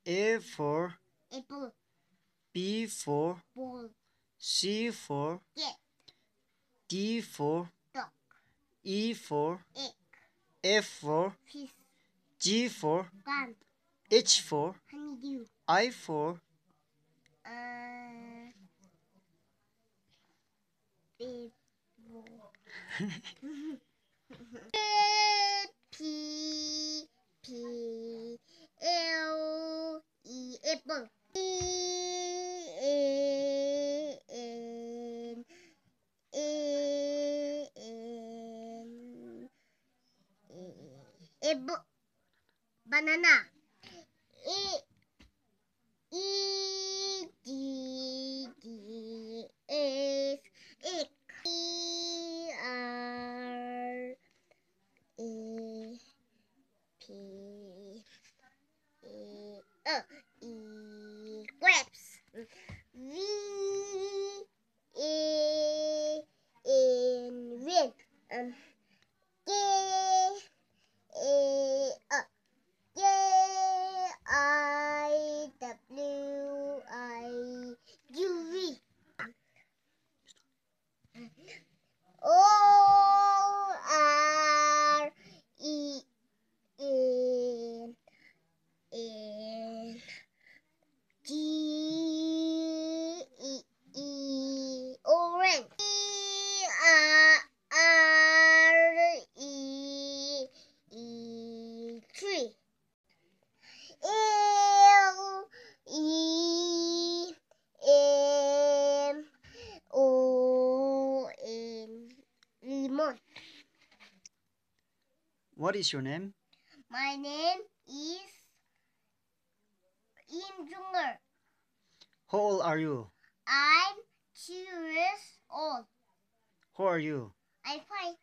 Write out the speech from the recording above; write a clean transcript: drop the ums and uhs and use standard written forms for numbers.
A for apple, B for ball, C for cat, D for dog, E for egg, F for fish, G for gun, H for honeydew, I for apple, P P L E apple, E N A N apple, banana, E E D D S egg, E R A P grapes, V A N win, K A K I W I U V, O R E N N G E E orange, E R E E tree, L E M O N lemon. What is your name? My name is Im Junger. How old are you? I'm 2 years old. Who are you? I'm 5.